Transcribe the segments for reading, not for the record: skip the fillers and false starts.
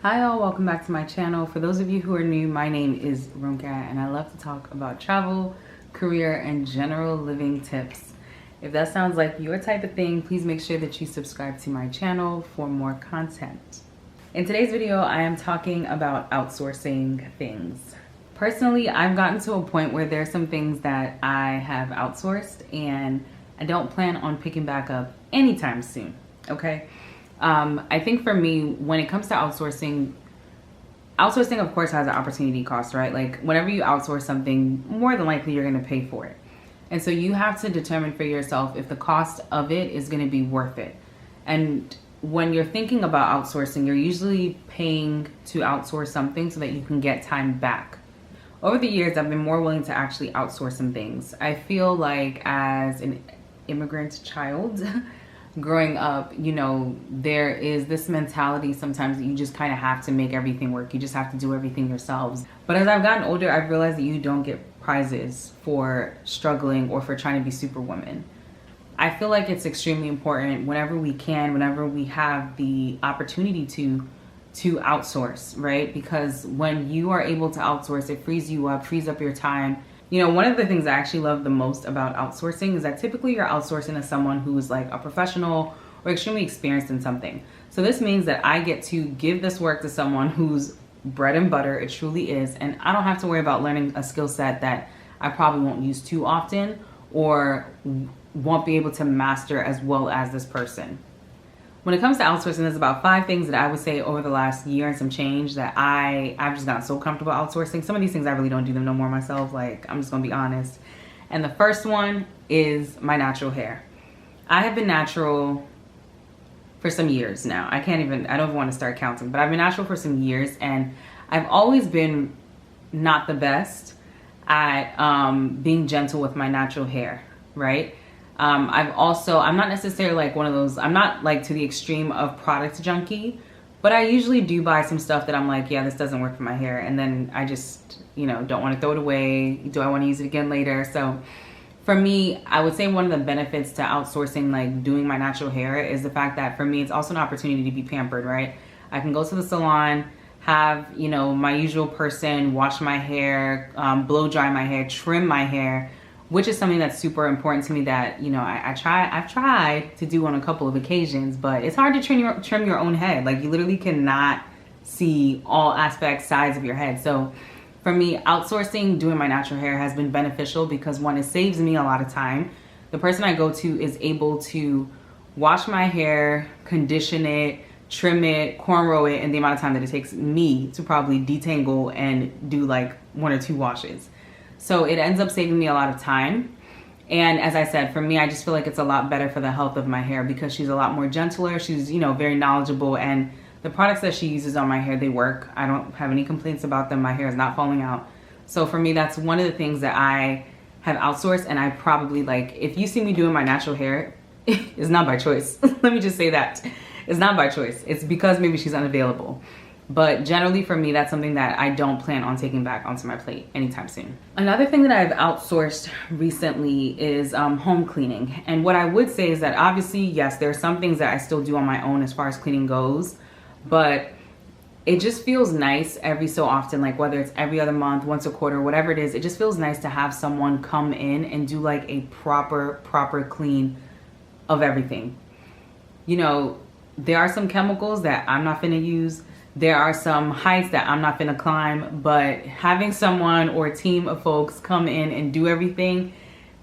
Hi all, welcome back to my channel. For those of you who are new, my name is Ronka and I love to talk about travel, career, and general living tips. If that sounds like your type of thing, please make sure that you subscribe to my channel for more content. In today's video, I am talking about outsourcing things. Personally, I've gotten to a point where there are some things that I have outsourced and I don't plan on picking back up anytime soon, okay? I think for me, when it comes to outsourcing of course has an opportunity cost, right? Like whenever you outsource something, more than likely you're going to pay for it. And so you have to determine for yourself if the cost of it is going to be worth it. And when you're thinking about outsourcing, you're usually paying to outsource something so that you can get time back. Over the years, I've been more willing to actually outsource some things. I feel like as an immigrant child, growing up, you know, there is this mentality sometimes that you just kind of have to make everything work. You just have to do everything yourselves. But as I've gotten older, I've realized that you don't get prizes for struggling or for trying to be superwoman. I feel like it's extremely important whenever we can, whenever we have the opportunity to outsource, right? Because when you are able to outsource, it frees you up, frees up your time. You know, one of the things I actually love the most about outsourcing is that typically you're outsourcing to someone who is like a professional or extremely experienced in something. So this means that I get to give this work to someone whose bread and butter it truly is, and I don't have to worry about learning a skill set that I probably won't use too often or won't be able to master as well as this person. When it comes to outsourcing, there's about 5 things that I would say over the last year and some change that I've just gotten so comfortable outsourcing. Some of these things I really don't do them no more myself, like I'm just gonna be honest. And the first one is my natural hair. I have been natural for some years now. I don't even want to start counting, but I've been natural for some years and I've always been not the best at being gentle with my natural hair, right? I'm not necessarily like one of those, I'm not like to the extreme of product junkie, but I usually do buy some stuff that I'm like, yeah, this doesn't work for my hair. And then I just, you know, don't want to throw it away. Do I want to use it again later? So for me, I would say one of the benefits to outsourcing, like doing my natural hair, is the fact that for me, it's also an opportunity to be pampered, right? I can go to the salon, have, you know, my usual person wash my hair, blow dry my hair, trim my hair, which is something that's super important to me that, you know, I've tried to do on a couple of occasions, but it's hard to trim your own head. Like you literally cannot see all aspects, sides of your head. So for me, outsourcing doing my natural hair has been beneficial because one, it saves me a lot of time. The person I go to is able to wash my hair, condition it, trim it, cornrow it in the amount of time that it takes me to probably detangle and do like 1 or 2 washes. So it ends up saving me a lot of time. And as I said, for me, I just feel like it's a lot better for the health of my hair because she's a lot more gentler. She's, you know, very knowledgeable, and the products that she uses on my hair, they work. I don't have any complaints about them. My hair is not falling out. So for me, that's one of the things that I have outsourced, and I probably, like, if you see me doing my natural hair, it's not by choice. Let me just say that. It's not by choice. It's because maybe she's unavailable. But generally for me, that's something that I don't plan on taking back onto my plate anytime soon. Another thing that I've outsourced recently is home cleaning. And what I would say is that obviously, yes, there are some things that I still do on my own as far as cleaning goes, but it just feels nice every so often, like whether it's every other month, once a quarter, whatever it is, it just feels nice to have someone come in and do like a proper clean of everything. You know, there are some chemicals that I'm not finna use. There are some heights that I'm not finna climb, but having someone or a team of folks come in and do everything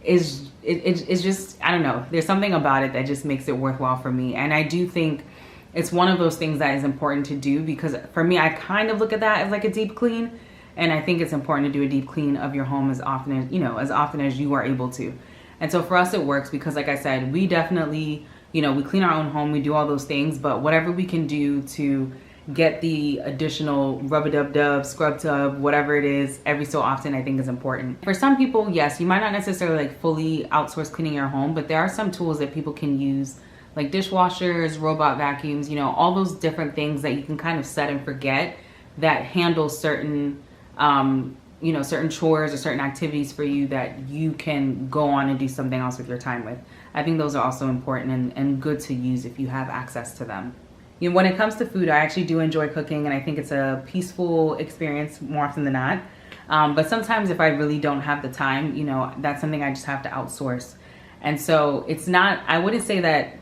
is just, I don't know. There's something about it that just makes it worthwhile for me. And I do think it's one of those things that is important to do because for me, I kind of look at that as like a deep clean. And I think it's important to do a deep clean of your home as often as, you know, as often as you are able to. And so for us, it works because like I said, we definitely, you know, we clean our own home, we do all those things, but whatever we can do to get the additional rub-a-dub-dub, scrub tub, whatever it is, every so often I think is important. For some people, yes, you might not necessarily like fully outsource cleaning your home, but there are some tools that people can use like dishwashers, robot vacuums, you know, all those different things that you can kind of set and forget that handle certain, you know, certain chores or certain activities for you that you can go on and do something else with your time with. I think those are also important and good to use if you have access to them. You know, when it comes to food, I actually do enjoy cooking, and I think it's a peaceful experience more often than not. But sometimes if I really don't have the time, you know, that's something I just have to outsource. And so it's not, I wouldn't say that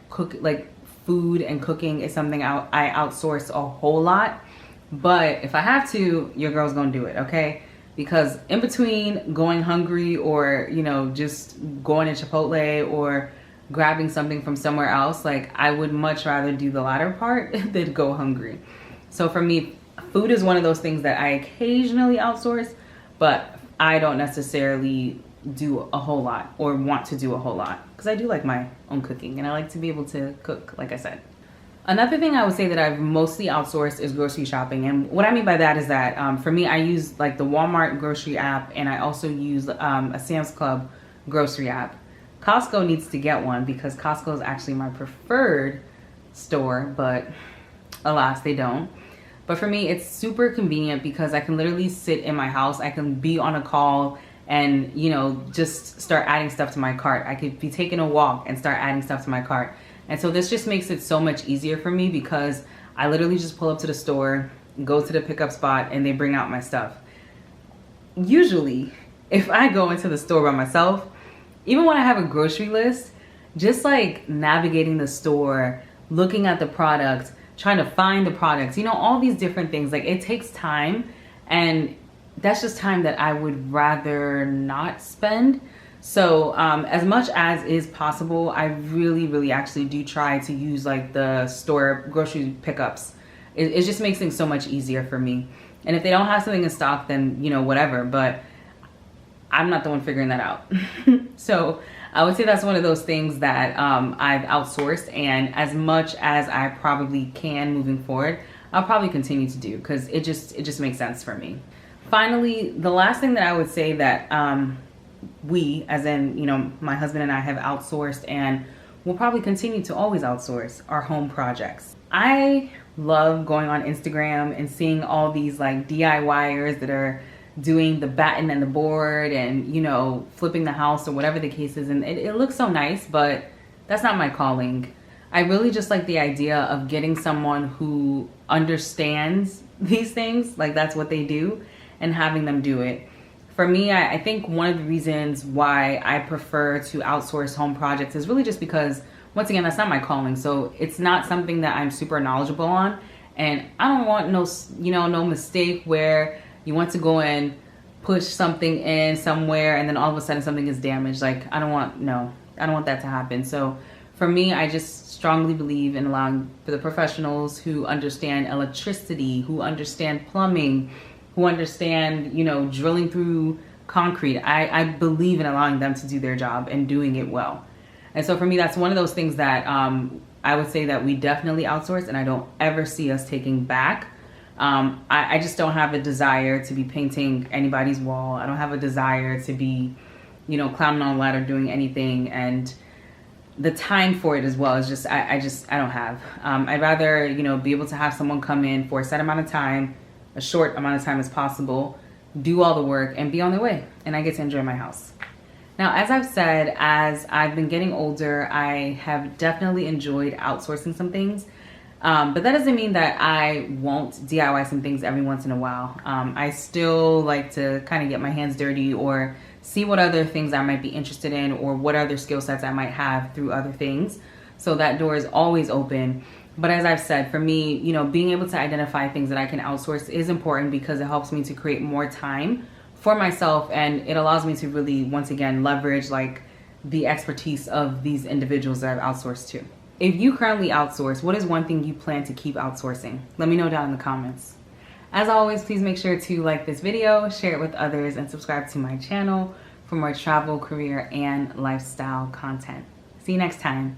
food and cooking is something I outsource a whole lot. But if I have to, your girl's gonna do it, okay? Because in between going hungry or, you know, just going to Chipotle or grabbing something from somewhere else, like, I would much rather do the latter part than go hungry. So for me, food is one of those things that I occasionally outsource, but I don't necessarily do a whole lot or want to do a whole lot, because I do like my own cooking and I like to be able to cook, like I said. Another thing I would say that I've mostly outsourced is grocery shopping. And what I mean by that is that for me, I use like the Walmart grocery app, and I also use a Sam's Club grocery app. Costco needs to get one because Costco is actually my preferred store, but alas, they don't. But for me, it's super convenient because I can literally sit in my house. I can be on a call and, you know, just start adding stuff to my cart. I could be taking a walk and start adding stuff to my cart. And so this just makes it so much easier for me because I literally just pull up to the store, go to the pickup spot, and they bring out my stuff. Usually, if I go into the store by myself, even when I have a grocery list, just like navigating the store, looking at the products, trying to find the products, you know, all these different things, like, it takes time, and that's just time that I would rather not spend. So as much as is possible, I really actually do try to use like the store grocery pickups. It just makes things so much easier for me. And if they don't have something in stock, then, you know, whatever, but I'm not the one figuring that out. So I would say that's one of those things that I've outsourced, and as much as I probably can moving forward, I'll probably continue to do, because it just makes sense for me. Finally, the last thing that I would say that we, as in, you know, my husband and I, have outsourced and will probably continue to always outsource our home projects. I love going on Instagram and seeing all these like DIYers that are doing the batten and the board and, you know, flipping the house or whatever the case is, and it looks so nice, but that's not my calling. I really just like the idea of getting someone who understands these things, like that's what they do, and having them do it. For me, I think one of the reasons why I prefer to outsource home projects is really just because, once again, that's not my calling. So it's not something that I'm super knowledgeable on. And I don't want no mistake where you want to go and push something in somewhere and then all of a sudden something is damaged. Like, I don't want that to happen. So for me, I just strongly believe in allowing for the professionals who understand electricity, who understand plumbing, who understand, you know, drilling through concrete. I believe in allowing them to do their job and doing it well. And so for me, that's one of those things that I would say that we definitely outsource, and I don't ever see us taking back. I just don't have a desire to be painting anybody's wall. I don't have a desire to be, you know, climbing on a ladder doing anything. And the time for it as well is just, I don't have. I'd rather, you know, be able to have someone come in for a set amount of time, a short amount of time as possible, do all the work, and be on their way, and I get to enjoy my house. Now, as I've said, as I've been getting older, I have definitely enjoyed outsourcing some things, but that doesn't mean that I won't DIY some things every once in a while. I still like to kind of get my hands dirty or see what other things I might be interested in or what other skill sets I might have through other things. So that door is always open. But as I've said, for me, you know, being able to identify things that I can outsource is important because it helps me to create more time for myself, and it allows me to really, once again, leverage like the expertise of these individuals that I've outsourced to. If you currently outsource, what is one thing you plan to keep outsourcing? Let me know down in the comments. As always, please make sure to like this video, share it with others, and subscribe to my channel for more travel, career, and lifestyle content. See you next time.